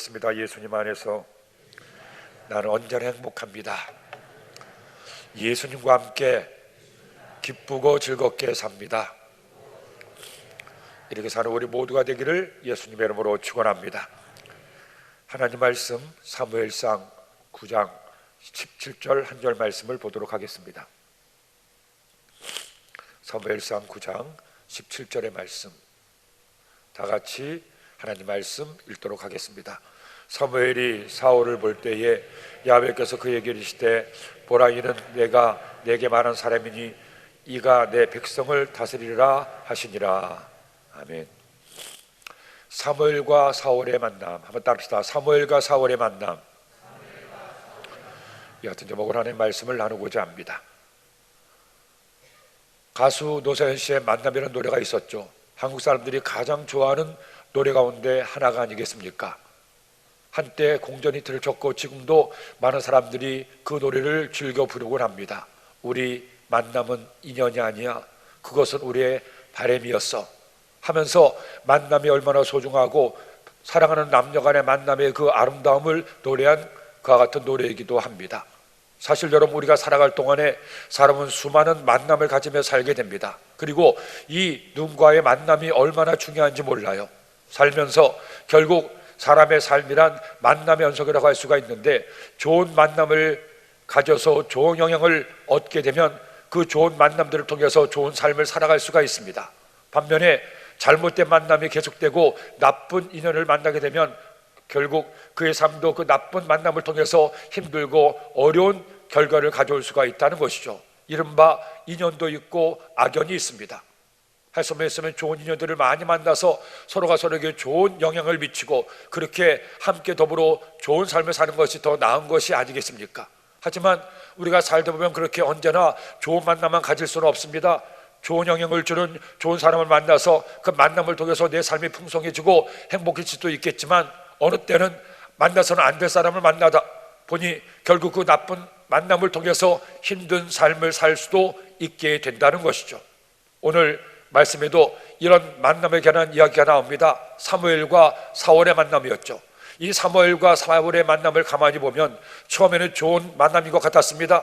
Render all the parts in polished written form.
고백하겠습니다. 예수님 안에서 나는 언제나 행복합니다. 예수님과 함께 기쁘고 즐겁게 삽니다. 이렇게 사는 우리 모두가 되기를 예수님의 이름으로 축원합니다. 하나님 말씀 사무엘상 9장 17절 한 절 말씀을 보도록 하겠습니다. 사무엘상 9장 17절의 말씀, 다 같이 하나님 말씀 읽도록 하겠습니다. 사무엘이 사울을 볼 때에 야훼께서 그에게 이르시되 보라, 이는 내가 내게 말한 사람이니 이가 내 백성을 다스리라 하시니라. 아멘. 사무엘과 사울의 만남, 한번 따릅시다. 사무엘과 사울의 만남. 이 같은 제목으로 하나님의 말씀을 나누고자 합니다. 가수 노사연 씨의 만남이라는 노래가 있었죠. 한국 사람들이 가장 좋아하는 노래 가운데 하나가 아니겠습니까? 한때 공전 히트를 쳤고 지금도 많은 사람들이 그 노래를 즐겨 부르곤 합니다. 우리 만남은 인연이 아니야, 그것은 우리의 바람이었어 하면서 만남이 얼마나 소중하고 사랑하는 남녀 간의 만남의 그 아름다움을 노래한 그와 같은 노래이기도 합니다. 사실 여러분, 우리가 살아갈 동안에 사람은 수많은 만남을 가지며 살게 됩니다. 그리고 이 누군가의 만남이 얼마나 중요한지 몰라요. 살면서 결국 사람의 삶이란 만남의 연속이라고 할 수가 있는데, 좋은 만남을 가져서 좋은 영향을 얻게 되면 그 좋은 만남들을 통해서 좋은 삶을 살아갈 수가 있습니다. 반면에 잘못된 만남이 계속되고 나쁜 인연을 만나게 되면 결국 그의 삶도 그 나쁜 만남을 통해서 힘들고 어려운 결과를 가져올 수가 있다는 것이죠. 이른바 인연도 있고 악연이 있습니다. 할 수만 있으면 좋은 인연들을 많이 만나서 서로가 서로에게 좋은 영향을 미치고 그렇게 함께 더불어 좋은 삶을 사는 것이 더 나은 것이 아니겠습니까? 하지만 우리가 살다 보면 그렇게 언제나 좋은 만남만 가질 수는 없습니다. 좋은 영향을 주는 좋은 사람을 만나서 그 만남을 통해서 내 삶이 풍성해지고 행복해질 수도 있겠지만, 어느 때는 만나서는 안 될 사람을 만나다 보니 결국 그 나쁜 만남을 통해서 힘든 삶을 살 수도 있게 된다는 것이죠. 오늘 말씀에도 이런 만남에 관한 이야기가 나옵니다. 사무엘과 사울의 만남이었죠. 이 사무엘과 사울의 만남을 가만히 보면 처음에는 좋은 만남인 것 같았습니다.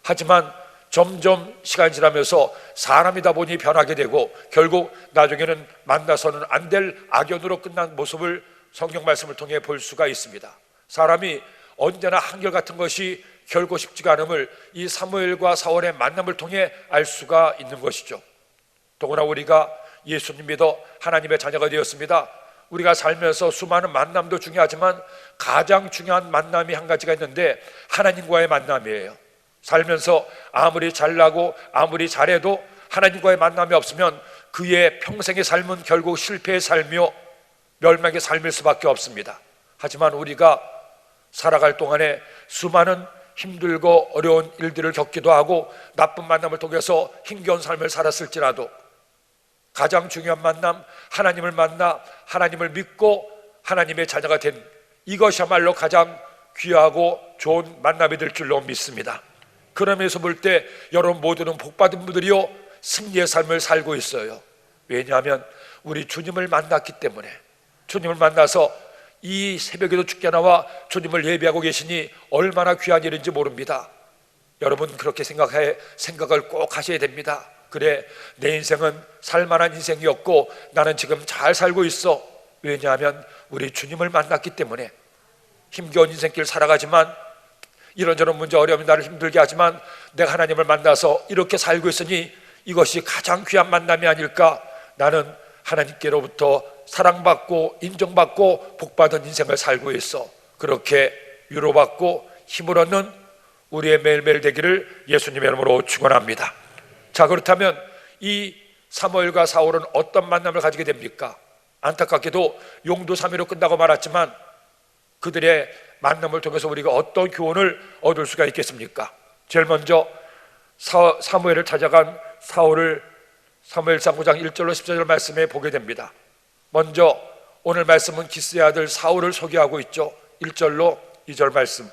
하지만 점점 시간이 지나면서 사람이다 보니 변하게 되고 결국 나중에는 만나서는 안 될 악연으로 끝난 모습을 성경 말씀을 통해 볼 수가 있습니다. 사람이 언제나 한결같은 것이 결코 쉽지가 않음을 이 사무엘과 사울의 만남을 통해 알 수가 있는 것이죠. 더구나 우리가 예수님 믿어 하나님의 자녀가 되었습니다. 우리가 살면서 수많은 만남도 중요하지만 가장 중요한 만남이 한 가지가 있는데 하나님과의 만남이에요. 살면서 아무리 잘나고 아무리 잘해도 하나님과의 만남이 없으면 그의 평생의 삶은 결국 실패의 삶이요 멸망의 삶일 수밖에 없습니다. 하지만 우리가 살아갈 동안에 수많은 힘들고 어려운 일들을 겪기도 하고 나쁜 만남을 통해서 힘겨운 삶을 살았을지라도 가장 중요한 만남, 하나님을 만나 하나님을 믿고 하나님의 자녀가 된 이것이야말로 가장 귀하고 좋은 만남이 될 줄로 믿습니다. 그러면서 볼 때 여러분 모두는 복받은 분들이요 승리의 삶을 살고 있어요. 왜냐하면 우리 주님을 만났기 때문에. 주님을 만나서 이 새벽에도 죽게 나와 주님을 예배하고 계시니 얼마나 귀한 일인지 모릅니다. 여러분 그렇게 생각을 꼭 하셔야 됩니다. 그래, 내 인생은 살만한 인생이었고 나는 지금 잘 살고 있어. 왜냐하면 우리 주님을 만났기 때문에. 힘겨운 인생길 살아가지만 이런저런 문제 어려움이 나를 힘들게 하지만 내가 하나님을 만나서 이렇게 살고 있으니 이것이 가장 귀한 만남이 아닐까. 나는 하나님께로부터 사랑받고 인정받고 복받은 인생을 살고 있어. 그렇게 위로받고 힘을 얻는 우리의 매일매일 되기를 예수님의 이름으로 축원합니다. 자, 그렇다면 이 사무엘과 사울은 어떤 만남을 가지게 됩니까? 안타깝게도 용두사미로 끝나고 말았지만 그들의 만남을 통해서 우리가 어떤 교훈을 얻을 수가 있겠습니까? 제일 먼저 사무엘을 찾아간 사울을 사무엘상 9장 1절로 14절 말씀에 보게 됩니다. 먼저 오늘 말씀은 기스의 아들 사울을 소개하고 있죠. 1절로 2절 말씀.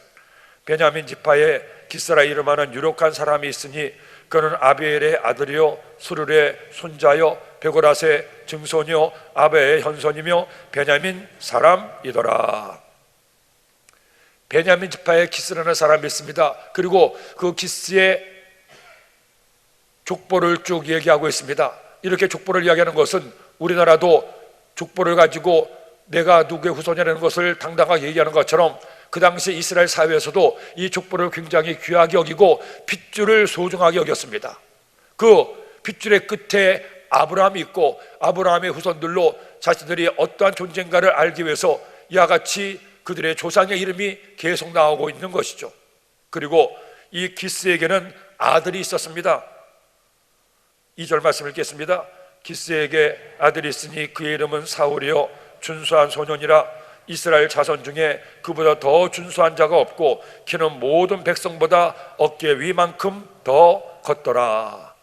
베냐민 지파에 기스라 이름하는 유력한 사람이 있으니 그는 아비엘의 아들이요 수룰의 손자요 베고라스의 증손이요 아베의 현손이며 베냐민 사람이더라. 베냐민 지파의 기스라는 사람이 있습니다. 그리고 그 기스의 족보를 쭉 얘기하고 있습니다. 이렇게 족보를 이야기하는 것은 우리나라도 족보를 가지고 내가 누구의 후손이라는 것을 당당하게 얘기하는 것처럼 그 당시 이스라엘 사회에서도 이 족보를 굉장히 귀하게 여기고 핏줄을 소중하게 여겼습니다. 그 핏줄의 끝에 아브라함이 있고 아브라함의 후손들로 자신들이 어떠한 존재인가를 알기 위해서 이와 같이 그들의 조상의 이름이 계속 나오고 있는 것이죠. 그리고 이 기스에게는 아들이 있었습니다. 2절 말씀 읽겠습니다. 기스에게 아들이 있으니 그의 이름은 사울이요 준수한 소년이라 이스라엘 자손 중에 그보다 더 준수한 자가 없고 키는 모든 백성보다 어깨 위만큼 더 컸더라.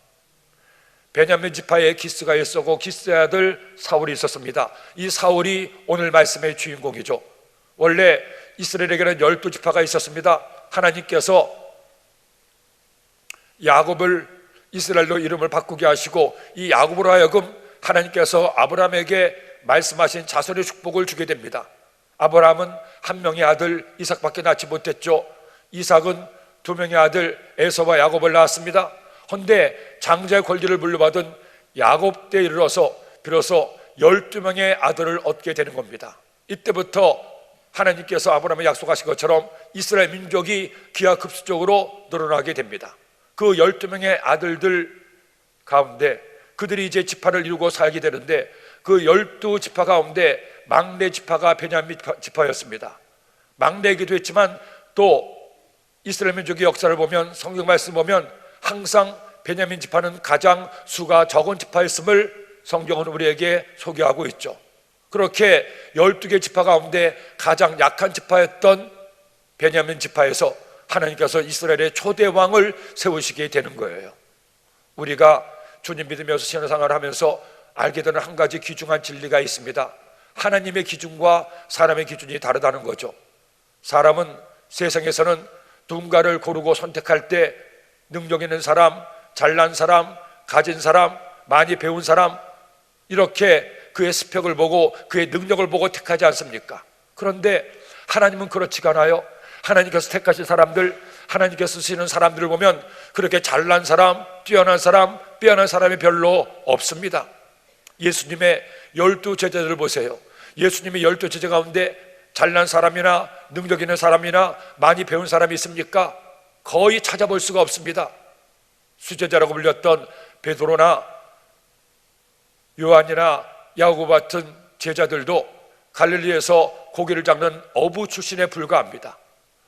베냐민 지파에 기스가 있었고 기스의 아들 사울이 있었습니다. 이 사울이 오늘 말씀의 주인공이죠. 원래 이스라엘에게는 12지파가 있었습니다. 하나님께서 야곱을 이스라엘로 이름을 바꾸게 하시고 이 야곱으로 하여금 하나님께서 아브라함에게 말씀하신 자손의 축복을 주게 됩니다. 아브라함은 한 명의 아들 이삭밖에 낳지 못했죠. 이삭은 두 명의 아들 에서와 야곱을 낳았습니다. 헌데 장자의 권리를 물려받은 야곱 때에 이르러서 비로소 12명의 아들을 얻게 되는 겁니다. 이때부터 하나님께서 아브라함에 약속하신 것처럼 이스라엘 민족이 기하급수적으로 늘어나게 됩니다. 그 12명의 아들들 가운데 그들이 이제 지파를 이루고 살게 되는데 그 12지파 가운데 막내 지파가 베냐민 지파였습니다. 막내이기도 했지만 또 이스라엘 민족의 역사를 보면 성경 말씀 보면 항상 베냐민 지파는 가장 수가 적은 지파였음을 성경은 우리에게 소개하고 있죠. 그렇게 12개 지파 가운데 가장 약한 지파였던 베냐민 지파에서 하나님께서 이스라엘의 초대 왕을 세우시게 되는 거예요. 우리가 주님 믿으면서 신앙생활을 하면서 알게 되는 한 가지 귀중한 진리가 있습니다. 하나님의 기준과 사람의 기준이 다르다는 거죠. 사람은 세상에서는 누군가를 고르고 선택할 때 능력 있는 사람, 잘난 사람, 가진 사람, 많이 배운 사람 이렇게 그의 스펙을 보고 그의 능력을 보고 택하지 않습니까? 그런데 하나님은 그렇지가 않아요. 하나님께서 택하신 사람들, 하나님께서 쓰시는 사람들을 보면 그렇게 잘난 사람, 뛰어난 사람, 빼어난 사람이 별로 없습니다. 예수님의 12제자들을 보세요. 예수님의 12제자 가운데 잘난 사람이나 능력 있는 사람이나 많이 배운 사람이 있습니까? 거의 찾아볼 수가 없습니다. 수제자라고 불렸던 베드로나 요한이나 야고보 같은 제자들도 갈릴리에서 고기를 잡는 어부 출신에 불과합니다.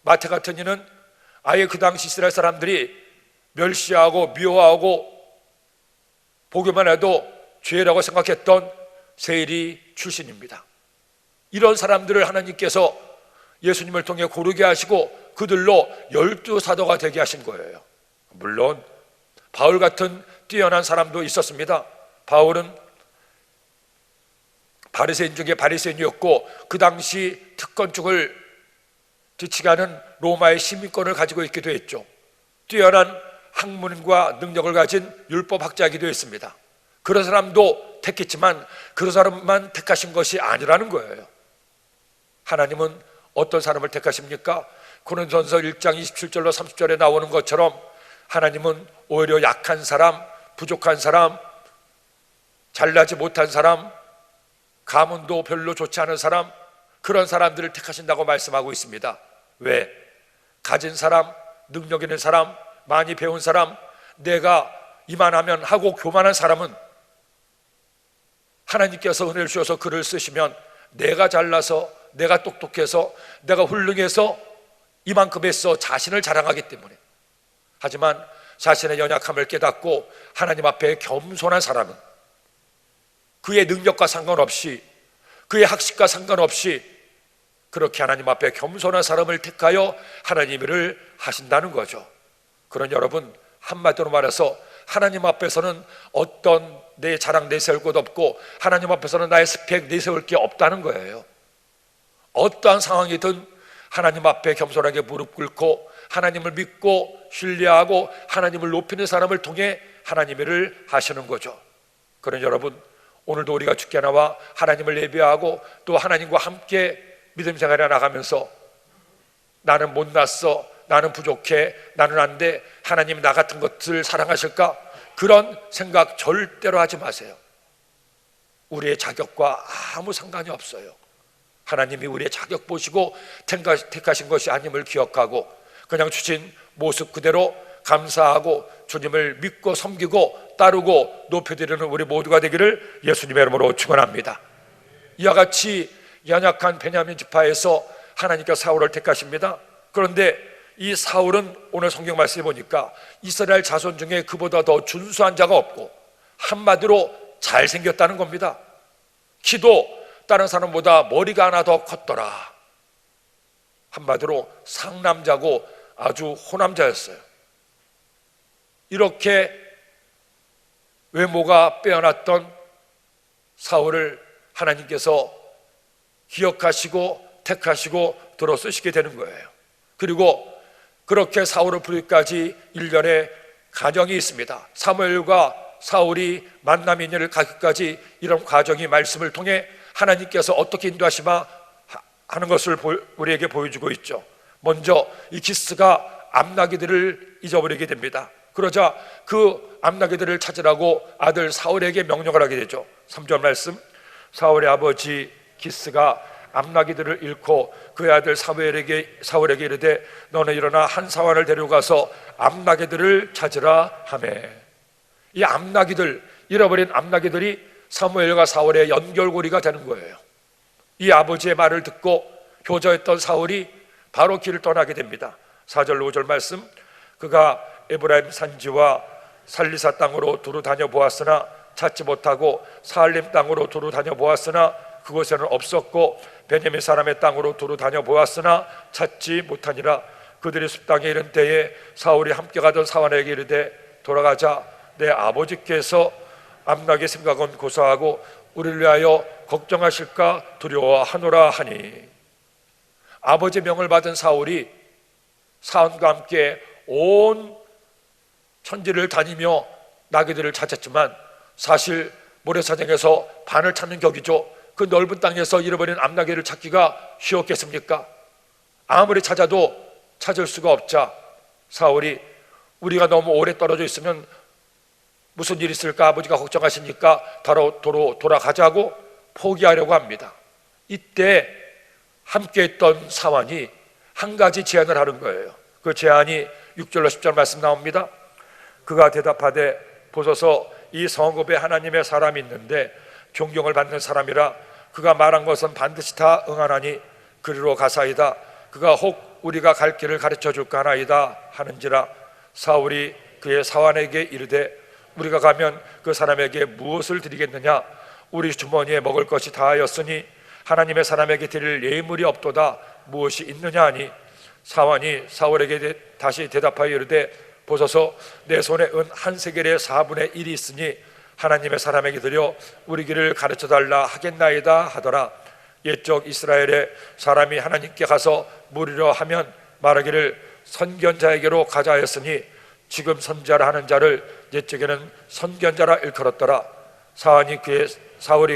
마태 같은 이는 아예 그 당시 이스라엘 사람들이 멸시하고 미워하고 보기만 해도 죄라고 생각했던 세리 출신입니다. 이런 사람들을 하나님께서 예수님을 통해 고르게 하시고 그들로 12사도가 되게 하신 거예요. 물론 바울 같은 뛰어난 사람도 있었습니다. 바울은 바리새인 중에 바리새인이었고 그 당시 특권 쪽을 지칭하는 로마의 시민권을 가지고 있기도 했죠. 뛰어난 학문과 능력을 가진 율법학자이기도 했습니다. 그런 사람도 택했지만 그런 사람만 택하신 것이 아니라는 거예요. 하나님은 어떤 사람을 택하십니까? 고린도전서 1장 27절로 30절에 나오는 것처럼 하나님은 오히려 약한 사람, 부족한 사람, 잘나지 못한 사람, 가문도 별로 좋지 않은 사람, 그런 사람들을 택하신다고 말씀하고 있습니다. 왜? 가진 사람, 능력 있는 사람, 많이 배운 사람, 내가 이만하면 하고 교만한 사람은 하나님께서 은혜를 주셔서 글을 쓰시면 내가 잘나서, 내가 똑똑해서, 내가 훌륭해서 이만큼 했어 자신을 자랑하기 때문에. 하지만 자신의 연약함을 깨닫고 하나님 앞에 겸손한 사람은 그의 능력과 상관없이, 그의 학식과 상관없이 그렇게 하나님 앞에 겸손한 사람을 택하여 하나님 일을 하신다는 거죠. 그런 여러분, 한마디로 말해서 하나님 앞에서는 어떤 내 자랑 내세울 것 없고 하나님 앞에서는 나의 스펙 내세울 게 없다는 거예요. 어떠한 상황이든 하나님 앞에 겸손하게 무릎 꿇고 하나님을 믿고 신뢰하고 하나님을 높이는 사람을 통해 하나님 일을 하시는 거죠. 그런 여러분, 오늘도 우리가 주께 나와 하나님을 예배하고 또 하나님과 함께 믿음 생활에 나가면서 나는 못났어, 나는 부족해, 나는 안 돼, 하나님이 나 같은 것을 사랑하실까? 그런 생각 절대로 하지 마세요. 우리의 자격과 아무 상관이 없어요. 하나님이 우리의 자격 보시고 택하신 것이 아님을 기억하고 그냥 주신 모습 그대로 감사하고 주님을 믿고 섬기고 따르고 높여드리는 우리 모두가 되기를 예수님의 이름으로 축원합니다. 이와 같이 연약한 베냐민 지파에서 하나님께서 사울을 택하십니다. 그런데 이 사울은 오늘 성경 말씀에 보니까 이스라엘 자손 중에 그보다 더 준수한 자가 없고 한마디로 잘생겼다는 겁니다. 키도 다른 사람보다 머리가 하나 더 컸더라. 한마디로 상남자고 아주 호남자였어요. 이렇게 외모가 빼어났던 사울을 하나님께서 기억하시고 택하시고 들어 쓰시게 되는 거예요. 그리고 그렇게 사울을 부르기까지 일련의 과정이 있습니다. 사무엘과 사울이 만남 인연을 가기까지 이런 과정이 말씀을 통해 하나님께서 어떻게 인도하시마 하는 것을 우리에게 보여주고 있죠. 먼저 이 기스가 암나기들을 잊어버리게 됩니다. 그러자 그 암나기들을 찾으라고 아들 사울에게 명령을 하게 되죠. 3절 말씀, 사울의 아버지 기스가 암나기들을 잃고 그의 아들 사울에게 이르되 너는 일어나 한 사환을 데려가서 암나기들을 찾으라 하매. 이 암나기들, 잃어버린 암나기들이 사무엘과 사울의 연결고리가 되는 거예요. 이 아버지의 말을 듣고 효자였던 사울이 바로 길을 떠나게 됩니다. 4절 5절 말씀, 그가 에브라임 산지와 살리사 땅으로 두루 다녀보았으나 찾지 못하고 사알림 땅으로 두루 다녀보았으나 그곳에는 없었고 베냐민 사람의 땅으로 두루 다녀보았으나 찾지 못하니라. 그들이 숲땅에 이른 때에 사울이 함께 가던 사환에게 이르되 돌아가자. 내 아버지께서 암나기 생각은 고사하고 우리를 위하여 걱정하실까 두려워하노라 하니. 아버지의 명을 받은 사울이 사원과 함께 온 천지를 다니며 나귀들을 찾았지만 사실 모래사장에서 반을 찾는 격이죠. 그 넓은 땅에서 잃어버린 암나귀를 찾기가 쉬웠겠습니까? 아무리 찾아도 찾을 수가 없자 사울이 우리가 너무 오래 떨어져 있으면 무슨 일이 있을까 아버지가 걱정하시니까 도로 돌아가자고 포기하려고 합니다. 이때 함께했던 사환이 한 가지 제안을 하는 거예요. 그 제안이 6절로 10절 말씀 나옵니다. 그가 대답하되 보소서 이 성읍에 하나님의 사람이 있는데 존경을 받는 사람이라 그가 말한 것은 반드시 다 응하나니 그리로 가사이다. 그가 혹 우리가 갈 길을 가르쳐 줄까 하나이다 하는지라. 사울이 그의 사환에게 이르되 우리가 가면 그 사람에게 무엇을 드리겠느냐? 우리 주머니에 먹을 것이 다하였으니 하나님의 사람에게 드릴 예물이 없도다. 무엇이 있느냐 하니 사환이 사울에게 다시 대답하여 이르되 보소서 내 손에 은 한 세겔의 4분의 1이 있으니 하나님의 사람에게 드려 우리 길을 가르쳐달라 하겠나이다 하더라. 옛적 이스라엘의 사람이 하나님께 가서 물으려 하면 말하기를 선견자에게로 가자 하였으니 지금 선자라 하는 자를 옛적에는 선견자라 일컬었더라. 사울이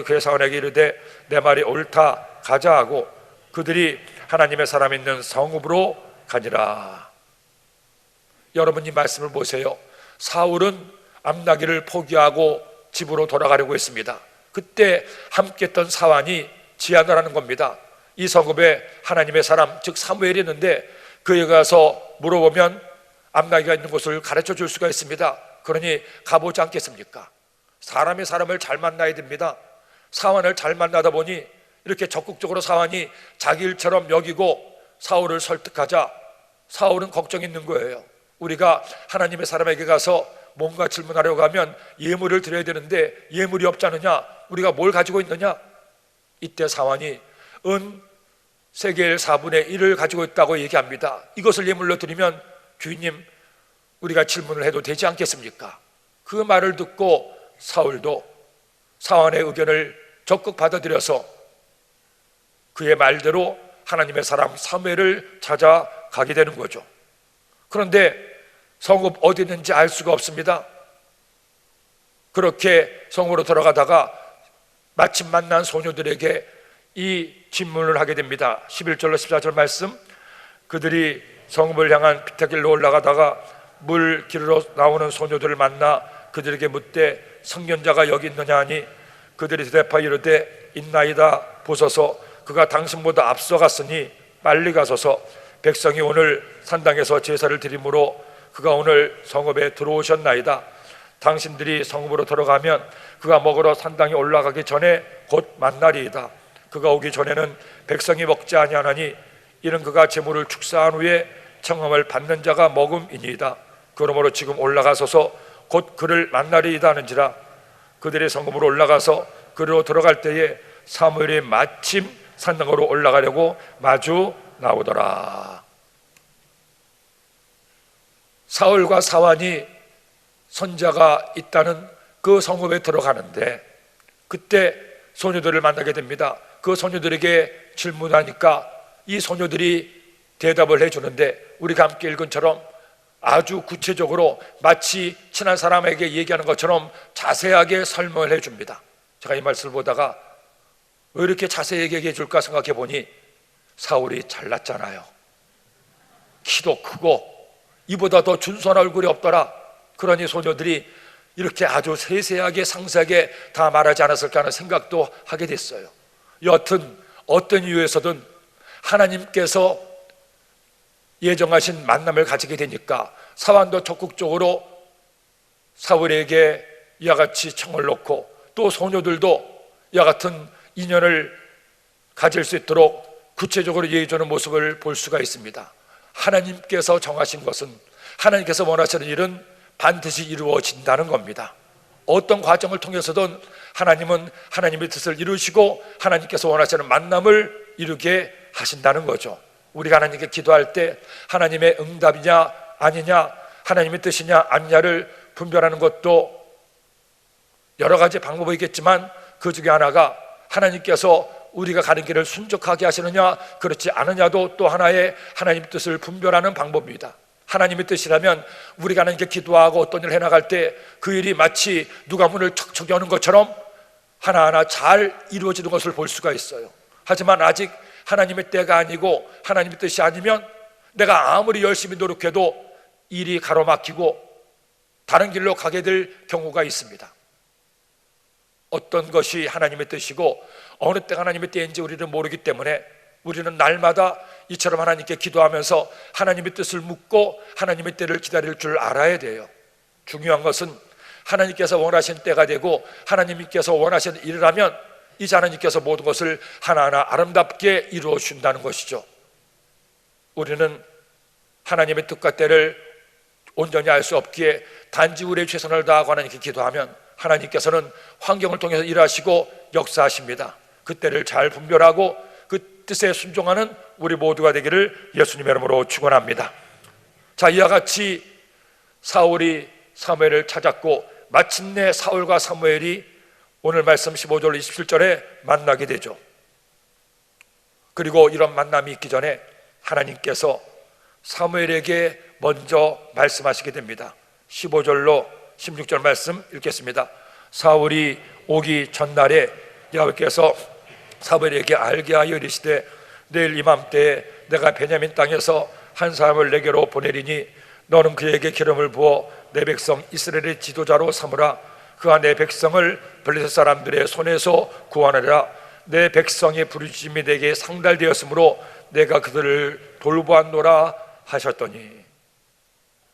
그의 사원에게 이르되 내 말이 옳다 가자 하고 그들이 하나님의 사람 있는 성읍으로 가니라. 여러분 이 말씀을 보세요. 사울은 암나기를 포기하고 집으로 돌아가려고 했습니다. 그때 함께했던 사환이 제안을 하는 겁니다. 이 성읍에 하나님의 사람 즉 사무엘이 있는데 그에 가서 물어보면 암나기가 있는 곳을 가르쳐 줄 수가 있습니다. 그러니 가보지 않겠습니까? 사람이 사람을 잘 만나야 됩니다. 사환을 잘 만나다 보니 이렇게 적극적으로 사환이 자기 일처럼 여기고 사울을 설득하자 사울은 걱정이 있는 거예요. 우리가 하나님의 사람에게 가서 뭔가 질문하려고 하면 예물을 드려야 되는데 예물이 없지 않느냐? 우리가 뭘 가지고 있느냐? 이때 사환이 은 세겔 4분의 1을 가지고 있다고 얘기합니다. 이것을 예물로 드리면 주인님 우리가 질문을 해도 되지 않겠습니까? 그 말을 듣고 사울도 사환의 의견을 적극 받아들여서 그의 말대로 하나님의 사람 사무엘을 찾아가게 되는 거죠. 그런데 성읍 어디 있는지 알 수가 없습니다. 그렇게 성으로 들어가다가 마침 만난 소녀들에게 이 질문을 하게 됩니다. 11절로 14절 말씀, 그들이 성읍을 향한 피타길로 올라가다가 물 기르러 나오는 소녀들을 만나 그들에게 묻되 선견자가 여기 있느냐 하니 그들이 대답하여 이르되 있나이다. 보소서 그가 당신보다 앞서갔으니 빨리 가소서. 백성이 오늘 산당에서 제사를 드리므로 그가 오늘 성읍에 들어오셨나이다. 당신들이 성읍으로 들어가면 그가 먹으러 산당에 올라가기 전에 곧 만나리이다. 그가 오기 전에는 백성이 먹지 아니하나니 이는 그가 제물을 축사한 후에 청함을 받는 자가 먹음이니이다. 그러므로 지금 올라가소서 곧 그를 만나리이다 하는지라. 그들이 성읍으로 올라가서 그리로 들어갈 때에 사무엘이 마침 산당으로 올라가려고 마주 나오더라. 사울과 사환이 선자가 있다는 그 성읍에 들어가는데 그때 소녀들을 만나게 됩니다. 그 소녀들에게 질문하니까 이 소녀들이 대답을 해주는데 우리가 함께 읽은 처럼 아주 구체적으로 마치 친한 사람에게 얘기하는 것처럼 자세하게 설명을 해줍니다. 제가 이 말씀을 보다가 왜 이렇게 자세하게 얘기해 줄까 생각해 보니 사울이 잘났잖아요. 키도 크고 이보다 더 준수한 얼굴이 없더라. 그러니 소녀들이 이렇게 아주 세세하게 상세하게 다 말하지 않았을까 하는 생각도 하게 됐어요. 여튼 어떤 이유에서든 하나님께서 예정하신 만남을 가지게 되니까 사환도 적극적으로 사울에게 이와 같이 청을 놓고 또 소녀들도 이와 같은 인연을 가질 수 있도록 구체적으로 얘기해주는 모습을 볼 수가 있습니다. 하나님께서 정하신 것은, 하나님께서 원하시는 일은 반드시 이루어진다는 겁니다. 어떤 과정을 통해서든 하나님은 하나님의 뜻을 이루시고 하나님께서 원하시는 만남을 이루게 하신다는 거죠. 우리가 하나님께 기도할 때 하나님의 응답이냐 아니냐, 하나님의 뜻이냐 아니냐를 분별하는 것도 여러 가지 방법이 있겠지만 그 중에 하나가 하나님께서 우리가 가는 길을 순적하게 하시느냐 그렇지 않느냐도 또 하나의 하나님의 뜻을 분별하는 방법입니다. 하나님의 뜻이라면 우리가 하나님께 기도하고 어떤 일을 해나갈 때 그 일이 마치 누가 문을 척척 여는 것처럼 하나하나 잘 이루어지는 것을 볼 수가 있어요. 하지만 아직 하나님의 때가 아니고 하나님의 뜻이 아니면 내가 아무리 열심히 노력해도 일이 가로막히고 다른 길로 가게 될 경우가 있습니다. 어떤 것이 하나님의 뜻이고 어느 때가 하나님의 때인지 우리는 모르기 때문에 우리는 날마다 이처럼 하나님께 기도하면서 하나님의 뜻을 묻고 하나님의 때를 기다릴 줄 알아야 돼요. 중요한 것은 하나님께서 원하신 때가 되고 하나님께서 원하시는 일을 하면 이제 하나님께서 모든 것을 하나하나 아름답게 이루어 준다는 것이죠. 우리는 하나님의 뜻과 때를 온전히 알 수 없기에 단지 우리의 최선을 다하고 하나님께 기도하면 하나님께서는 환경을 통해서 일하시고 역사하십니다. 그 때를 잘 분별하고 그 뜻에 순종하는 우리 모두가 되기를 예수님의 이름으로 축원합니다. 자, 이와 같이 사울이 사무엘을 찾았고 마침내 사울과 사무엘이 오늘 말씀 15절 27절에 만나게 되죠. 그리고 이런 만남이 있기 전에 하나님께서 사무엘에게 먼저 말씀하시게 됩니다. 15절로 16절 말씀 읽겠습니다. 사울이 오기 전날에 여호와께서 사무엘에게 알게 하여 이르시되 내일 이맘때에 내가 베냐민 땅에서 한 사람을 내게로 보내리니 너는 그에게 기름을 부어 내 백성 이스라엘의 지도자로 삼으라. 그가 내 백성을 블레셋 사람들의 손에서 구원하리라. 내 백성의 부르짖음이 내게 상달되었으므로 내가 그들을 돌보았노라 하셨더니,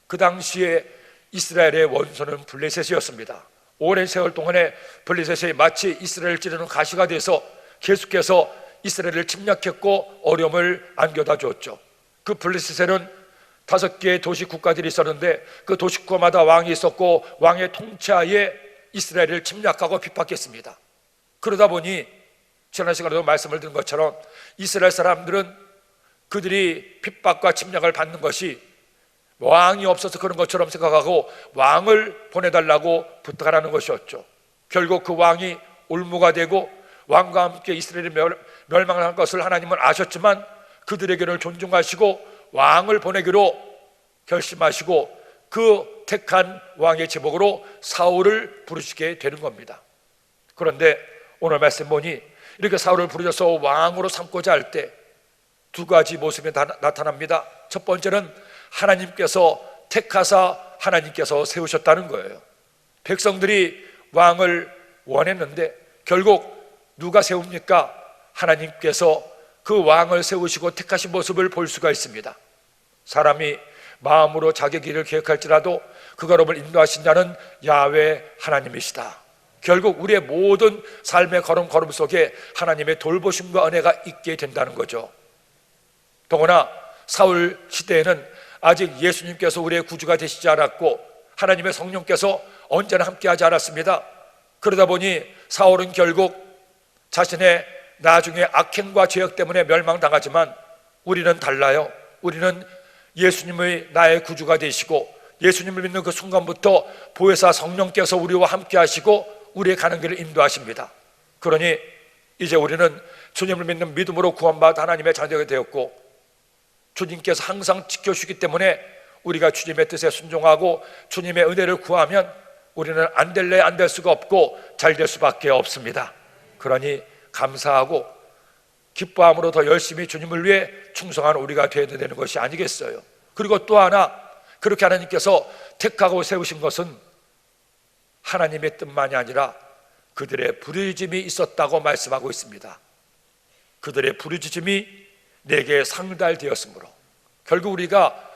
그 당시에 이스라엘의 원수는 블레셋이었습니다. 오랜 세월 동안에 블레셋이 마치 이스라엘을 찌르는 가시가 돼서 계속해서 이스라엘을 침략했고 어려움을 안겨다 주었죠. 그 블레셋에는 5개의 도시 국가들이 있었는데 그 도시 국가마다 왕이 있었고 왕의 통치하에 이스라엘을 침략하고 핍박했습니다. 그러다 보니 지난 시간에도 말씀을 드린 것처럼 이스라엘 사람들은 그들이 핍박과 침략을 받는 것이 왕이 없어서 그런 것처럼 생각하고 왕을 보내달라고 부탁하라는 것이었죠. 결국 그 왕이 올무가 되고 왕과 함께 이스라엘이 멸망할 것을 하나님은 아셨지만 그들에게는 존중하시고 왕을 보내기로 결심하시고 그 택한 왕의 제목으로 사울을 부르시게 되는 겁니다. 그런데 오늘 말씀 보니 이렇게 사울을 부르셔서 왕으로 삼고자 할 때 두 가지 모습이 나타납니다. 첫 번째는 하나님께서 택하사 하나님께서 세우셨다는 거예요. 백성들이 왕을 원했는데 결국 누가 세웁니까? 하나님께서 그 왕을 세우시고 택하신 모습을 볼 수가 있습니다. 사람이 마음으로 자기 길을 계획할지라도 그 걸음을 인도하신 자는 야훼 하나님이시다. 결국 우리의 모든 삶의 걸음 속에 하나님의 돌보심과 은혜가 있게 된다는 거죠. 더구나 사울 시대에는 아직 예수님께서 우리의 구주가 되시지 않았고 하나님의 성령께서 언제나 함께하지 않았습니다. 그러다 보니 사울은 결국 자신의 나중에 악행과 죄악 때문에 멸망당하지만 우리는 달라요. 우리는 예수님의 나의 구주가 되시고 예수님을 믿는 그 순간부터 보혜사 성령께서 우리와 함께 하시고 우리의 가는 길을 인도하십니다. 그러니 이제 우리는 주님을 믿는 믿음으로 구원받아 하나님의 자녀가 되었고 주님께서 항상 지켜주시기 때문에 우리가 주님의 뜻에 순종하고 주님의 은혜를 구하면 우리는 안 될래 안 될 수가 없고 잘 될 수밖에 없습니다. 그러니 감사하고 기뻐함으로 더 열심히 주님을 위해 충성한 우리가 되어야 되는 것이 아니겠어요. 그리고 또 하나, 그렇게 하나님께서 택하고 세우신 것은 하나님의 뜻만이 아니라 그들의 부르짖음이 있었다고 말씀하고 있습니다. 그들의 부르짖음이 내게 상달되었으므로, 결국 우리가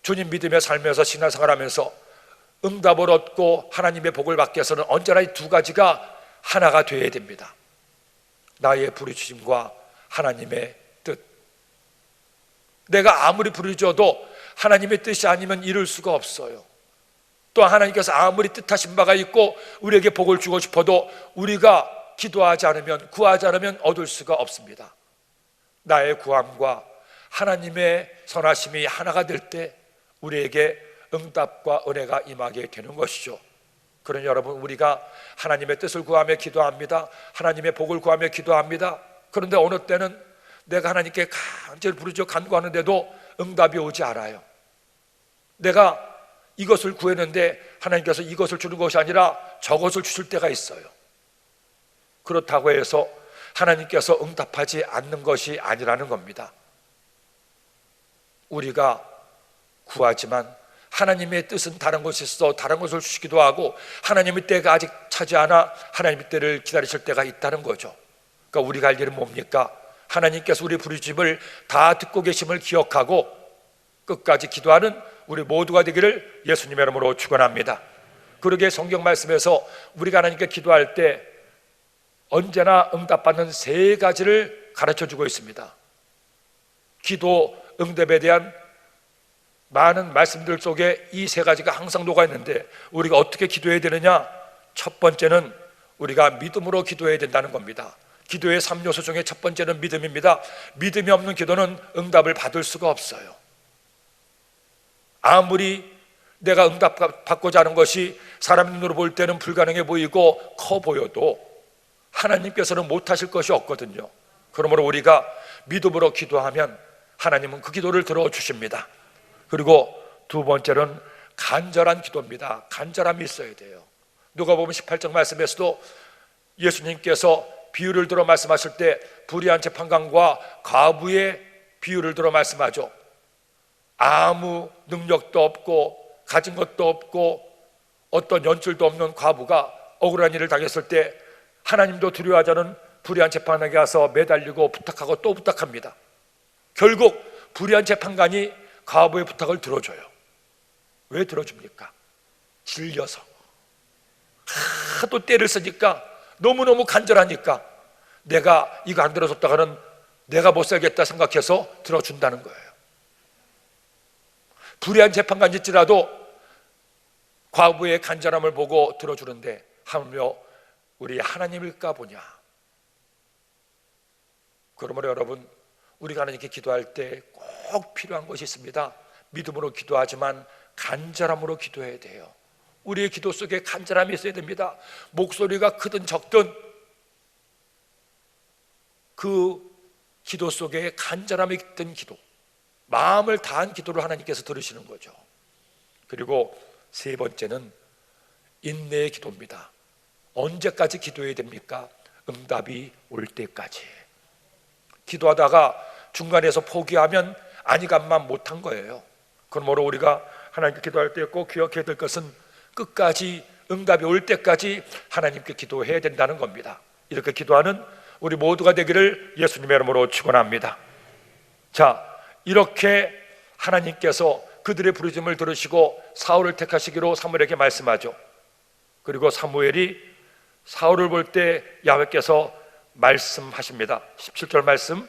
주님 믿음의 삶에서 신앙생활하면서 응답을 얻고 하나님의 복을 받기 위해서는 언제나 이 두 가지가 하나가 되어야 됩니다. 나의 부르짖음과 하나님의 뜻. 내가 아무리 부르짖어도 하나님의 뜻이 아니면 이룰 수가 없어요. 또 하나님께서 아무리 뜻하신 바가 있고 우리에게 복을 주고 싶어도 우리가 기도하지 않으면, 구하지 않으면 얻을 수가 없습니다. 나의 구함과 하나님의 선하심이 하나가 될 때 우리에게 응답과 은혜가 임하게 되는 것이죠. 그러니 여러분, 우리가 하나님의 뜻을 구하며 기도합니다. 하나님의 복을 구하며 기도합니다. 그런데 어느 때는 내가 하나님께 간절히 부르짖어 간구하는데도 응답이 오지 않아요. 내가 이것을 구했는데 하나님께서 이것을 주는 것이 아니라 저것을 주실 때가 있어요. 그렇다고 해서 하나님께서 응답하지 않는 것이 아니라는 겁니다. 우리가 구하지만 하나님의 뜻은 다른 것이 있어 다른 것을 주시기도 하고 하나님의 때가 아직 차지 않아 하나님의 때를 기다리실 때가 있다는 거죠. 그러니까 우리가 할 일은 뭡니까? 하나님께서 우리 부르짖음을 다 듣고 계심을 기억하고 끝까지 기도하는 우리 모두가 되기를 예수님의 이름으로 축원합니다. 그러기에 성경 말씀에서 우리가 하나님께 기도할 때 언제나 응답받는 세 가지를 가르쳐주고 있습니다. 기도 응답에 대한 많은 말씀들 속에 이 세 가지가 항상 녹아있는데 우리가 어떻게 기도해야 되느냐? 첫 번째는 우리가 믿음으로 기도해야 된다는 겁니다. 기도의 3요소 중에 첫 번째는 믿음입니다. 믿음이 없는 기도는 응답을 받을 수가 없어요. 아무리 내가 응답받고자 하는 것이 사람 눈으로 볼 때는 불가능해 보이고 커 보여도 하나님께서는 못하실 것이 없거든요. 그러므로 우리가 믿음으로 기도하면 하나님은 그 기도를 들어주십니다. 그리고 두 번째는 간절한 기도입니다. 간절함이 있어야 돼요. 누가복음 18장 말씀에서도 예수님께서 비유를 들어 말씀하실 때 불의한 재판관과 과부의 비유를 들어 말씀하죠. 아무 능력도 없고 가진 것도 없고 어떤 연줄도 없는 과부가 억울한 일을 당했을 때 하나님도 두려워하지 않은 불의한 재판관에게 가서 매달리고 부탁하고 또 부탁합니다. 결국 불의한 재판관이 과부의 부탁을 들어줘요. 왜 들어줍니까? 질려서. 하도 때를 쓰니까 너무너무 간절하니까 내가 이거 안 들어줬다가는 내가 못 살겠다 생각해서 들어준다는 거예요. 불의한 재판관일지라도 과부의 간절함을 보고 들어주는데 하물며 우리 하나님일까 보냐. 그러므로 여러분, 우리가 하나님께 기도할 때 꼭 필요한 것이 있습니다. 믿음으로 기도하지만 간절함으로 기도해야 돼요. 우리의 기도 속에 간절함이 있어야 됩니다. 목소리가 크든 적든 그 기도 속에 간절함이 있던 기도, 마음을 다한 기도를 하나님께서 들으시는 거죠. 그리고 세 번째는 인내의 기도입니다. 언제까지 기도해야 됩니까? 응답이 올 때까지. 기도하다가 중간에서 포기하면 아니감만 못한 거예요. 그러므로 우리가 하나님께 기도할 때 꼭 기억해야 될 것은 끝까지 응답이 올 때까지 하나님께 기도해야 된다는 겁니다. 이렇게 기도하는 우리 모두가 되기를 예수님의 이름으로 축원합니다. 자, 이렇게 하나님께서 그들의 부르짖음을 들으시고 사울을 택하시기로 사무엘에게 말씀하죠. 그리고 사무엘이 사울을 볼 때 야훼께서 말씀하십니다. 17절 말씀,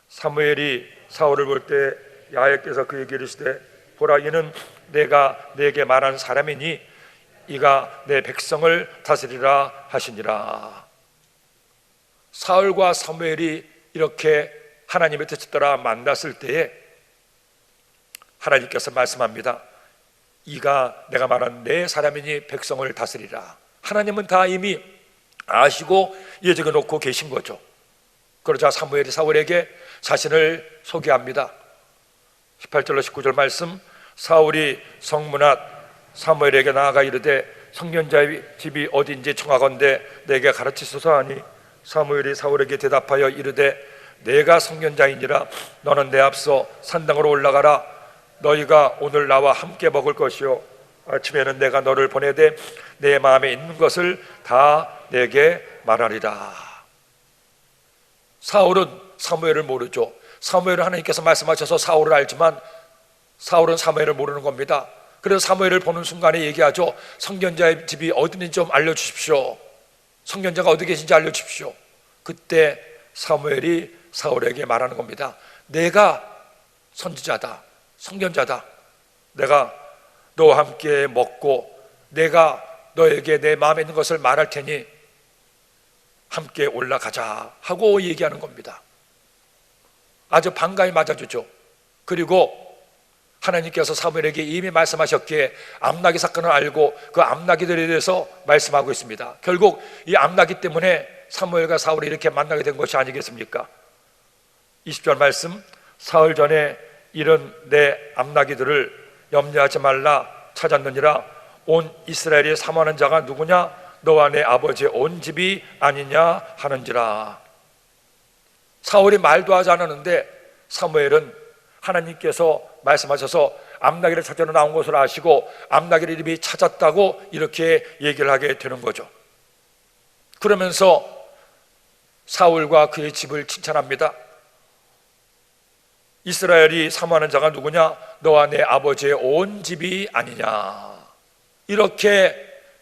사무엘이 사울을 볼 때 야훼께서 그에게 이르시되 보라, 이는 내가 내게 말한 사람이니 이가 내 백성을 다스리라 하시니라. 사울과 사무엘이 이렇게 하나님의 뜻을 따라 만났을 때에 하나님께서 말씀합니다. 이가 내가 말한 내 사람이니 백성을 다스리라. 하나님은 다 이미 아시고 예정해 놓고 계신 거죠. 그러자 사무엘이 사울에게 자신을 소개합니다. 18절로 19절 말씀, 사울이 성문 앞 사무엘에게 나아가 이르되 선견자의 집이 어딘지 청하건대 내게 가르치소서 하니 사무엘이 사울에게 대답하여 이르되 내가 선견자이니라. 너는 내 앞서 산당으로 올라가라. 너희가 오늘 나와 함께 먹을 것이요 아침에는 내가 너를 보내되 내 마음에 있는 것을 다 내게 말하리라. 사울은 사무엘을 모르죠. 사무엘은 하나님께서 말씀하셔서 사울을 알지만 사울은 사무엘을 모르는 겁니다. 그래서 사무엘을 보는 순간에 얘기하죠. 선견자의 집이 어디는지 좀 알려주십시오. 선견자가 어디 계신지 알려주십시오. 그때 사무엘이 사울에게 말하는 겁니다. 내가 선지자다, 선견자다. 내가 너와 함께 먹고 내가 너에게 내 마음에 있는 것을 말할 테니 함께 올라가자 하고 얘기하는 겁니다. 아주 반가이 맞아주죠. 그리고 하나님께서 사무엘에게 이미 말씀하셨기에 암나기 사건을 알고 그 암나기들에 대해서 말씀하고 있습니다. 결국 이 암나기 때문에 사무엘과 사울이 이렇게 만나게 된 것이 아니겠습니까? 20절 말씀, 사흘 전에 이른 내 암나기들을 염려하지 말라 찾았느니라. 온 이스라엘이 사모하는 자가 누구냐? 너와 내 아버지의 온 집이 아니냐 하는지라. 사울이 말도 하지 않았는데 사무엘은 하나님께서 말씀하셔서 암나기를 찾으러 나온 것을 아시고 암나기를 이미 찾았다고 이렇게 얘기를 하게 되는 거죠. 그러면서 사울과 그의 집을 칭찬합니다. 이스라엘이 사모하는 자가 누구냐? 너와 내 아버지의 온 집이 아니냐. 이렇게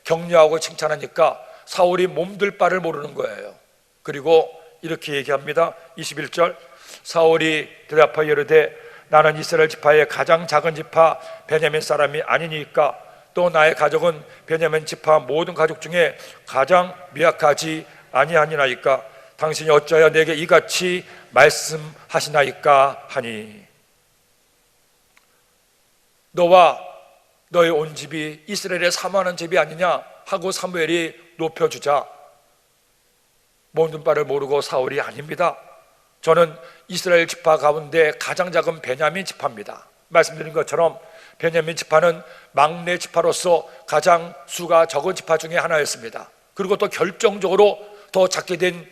격려하고 칭찬하니까 사울이 몸둘 바를 모르는 거예요. 그리고 이렇게 얘기합니다. 21절, 사울이 대답하여 이르되 나는 이스라엘 지파의 가장 작은 지파 베냐민 사람이 아니니까 또 나의 가족은 베냐민 지파 모든 가족 중에 가장 미약하지 아니하니나이까 당신이 어찌하여 내게 이같이 말씀하시나이까 하니. 너와 너의 온 집이 이스라엘의 사모하는 집이 아니냐 하고 사무엘이 높여주자 모든 바를 모르고 사울이 아닙니다. 저는 이스라엘 지파 가운데 가장 작은 베냐민 지파입니다. 말씀드린 것처럼 베냐민 지파는 막내 지파로서 가장 수가 적은 지파 중에 하나였습니다. 그리고 또 결정적으로 더 작게 된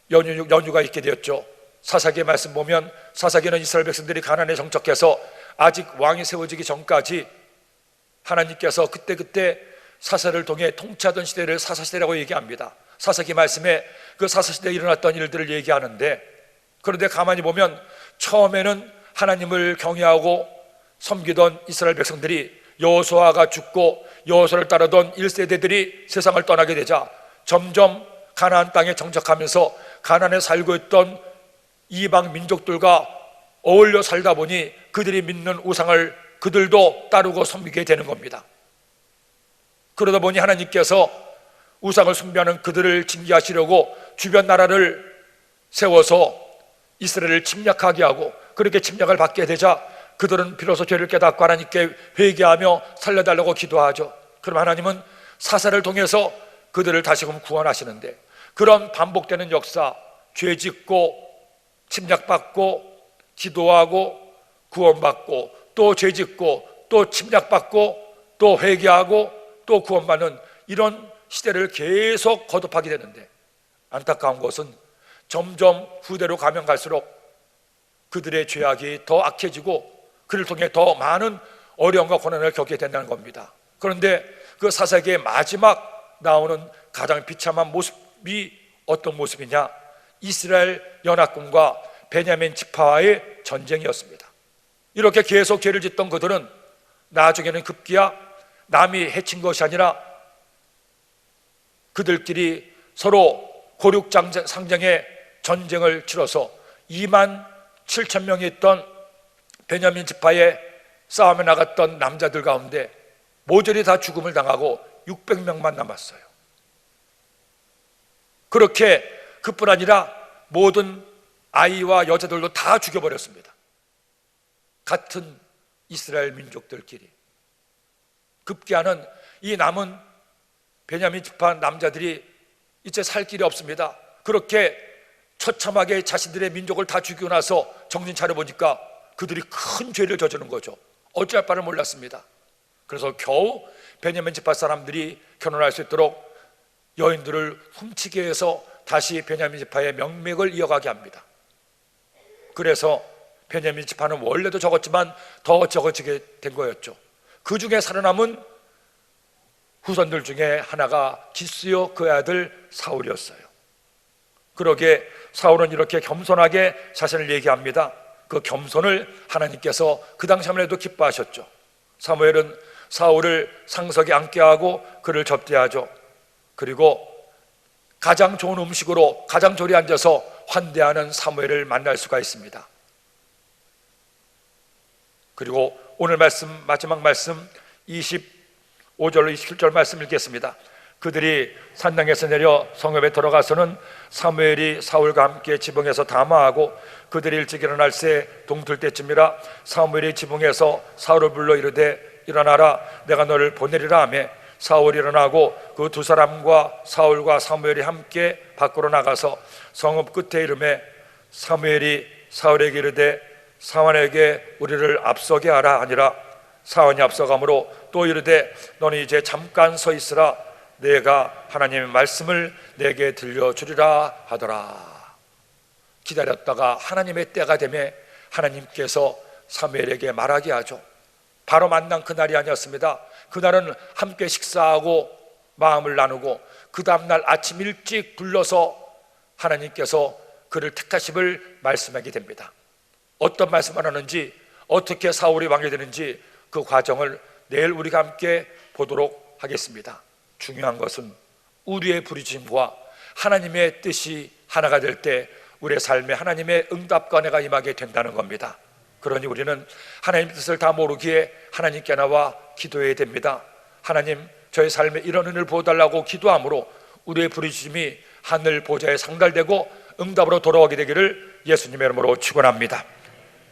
연유가 있게 되었죠. 사사기의 말씀 보면 사사기는 이스라엘 백성들이 가나안에 정착해서 아직 왕이 세워지기 전까지 하나님께서 그때 사사를 통해 통치하던 시대를 사사시대라고 얘기합니다. 사사기 말씀에 그 사사시대에 일어났던 일들을 얘기하는데, 그런데 가만히 보면 처음에는 하나님을 경외하고 섬기던 이스라엘 백성들이 여호수아가 죽고 여호수아를 따르던 1세대들이 세상을 떠나게 되자 점점 가나안 땅에 정착하면서 가나안에 살고 있던 이방 민족들과 어울려 살다 보니 그들이 믿는 우상을 그들도 따르고 섬기게 되는 겁니다. 그러다 보니 하나님께서 우상을 숭배하는 그들을 징계하시려고 주변 나라를 세워서 이스라엘을 침략하게 하고, 그렇게 침략을 받게 되자 그들은 비로소 죄를 깨닫고 하나님께 회개하며 살려달라고 기도하죠. 그럼 하나님은 사사를 통해서 그들을 다시금 구원하시는데, 그런 반복되는 역사, 죄 짓고 침략받고 기도하고 구원받고 또 죄 짓고 또 침략받고 또 회개하고 또 구원받는 이런 시대를 계속 거듭하게 되는데, 안타까운 것은 점점 후대로 가면 갈수록 그들의 죄악이 더 악해지고 그를 통해 더 많은 어려움과 고난을 겪게 된다는 겁니다. 그런데 그 사사기의 마지막 나오는 가장 비참한 모습이 어떤 모습이냐? 이스라엘 연합군과 베냐민 지파와의 전쟁이었습니다. 이렇게 계속 죄를 짓던 그들은 나중에는 급기야 남이 해친 것이 아니라 그들끼리 서로 고륙상쟁의 전쟁을 치러서 2만 7천 명이 있던 베냐민 지파에 싸움에 나갔던 남자들 가운데 모조리 다 죽음을 당하고 600명만 남았어요. 그렇게 그뿐 아니라 모든 아이와 여자들도 다 죽여버렸습니다. 같은 이스라엘 민족들끼리. 급기야는 이 남은 베냐민 지파 남자들이 이제 살 길이 없습니다. 그렇게 처참하게 자신들의 민족을 다 죽이고 나서 정신 차려보니까 그들이 큰 죄를 저지른 거죠. 어찌할 바를 몰랐습니다. 그래서 겨우 베냐민 지파 사람들이 결혼할 수 있도록 여인들을 훔치게 해서 다시 베냐민 지파의 명맥을 이어가게 합니다. 그래서 베냐민 지파는 원래도 적었지만 더 적어지게 된 거였죠. 그 중에 살아남은 후손들 중에 하나가 기스요 그의 아들 사울이었어요. 그러기에 사울은 이렇게 겸손하게 자신을 얘기합니다. 그 겸손을 하나님께서 그 당시만 해도 기뻐하셨죠. 사무엘은 사울을 상석에 앉게 하고 그를 접대하죠. 그리고 가장 좋은 음식으로 가장 조리 앉아서 환대하는 사무엘을 만날 수가 있습니다. 그리고 오늘 말씀, 마지막 말씀 25절로 27절 말씀 읽겠습니다. 그들이 산당에서 내려 성읍에 들어가서는 사무엘이 사울과 함께 지붕에서 담화하고 그들이 일찍 일어날 새 동틀 때쯤이라 사무엘이 지붕에서 사울을 불러 이르되 일어나라 내가 너를 보내리라 하매 사울이 일어나고 그 두 사람과 사울과 사무엘이 함께 밖으로 나가서 성읍 끝에 이르매 사무엘이 사울에게 이르되 사원에게 우리를 앞서게 하라 하니라 사원이 앞서가므로 또 이르되 너는 이제 잠깐 서 있으라 내가 하나님의 말씀을 내게 들려주리라 하더라. 기다렸다가 하나님의 때가 되매 하나님께서 사무엘에게 말하게 하죠. 바로 만난 그날이 아니었습니다. 그날은 함께 식사하고 마음을 나누고 그 다음날 아침 일찍 불러서 하나님께서 그를 택하심을 말씀하게 됩니다. 어떤 말씀을 하는지 어떻게 사울이 왕이 되는지 그 과정을 내일 우리가 함께 보도록 하겠습니다. 중요한 것은 우리의 부르심과 하나님의 뜻이 하나가 될 때 우리의 삶에 하나님의 응답과 은혜가 임하게 된다는 겁니다. 그러니 우리는 하나님의 뜻을 다 모르기에 하나님께 나와 기도해야 됩니다. 하나님 저의 삶에 이런 은혜를 부어달라고 기도함으로 우리의 부르심이 하늘 보좌에 상달되고 응답으로 돌아오게 되기를 예수님의 이름으로 축원합니다.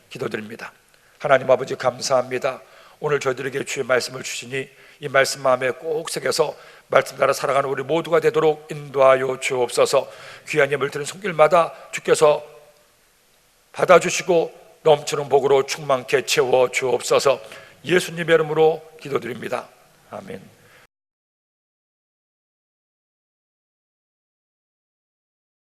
기도드립니다. 하나님 아버지 감사합니다. 오늘 저희들에게 주의 말씀을 주시니 이 말씀 마음에 꼭 새겨서 말씀 따라 살아가는 우리 모두가 되도록 인도하여 주옵소서. 귀한 예물 드리는 손길마다 주께서 받아주시고 넘치는 복으로 충만케 채워 주옵소서. 예수님의 이름으로 기도드립니다. 아멘.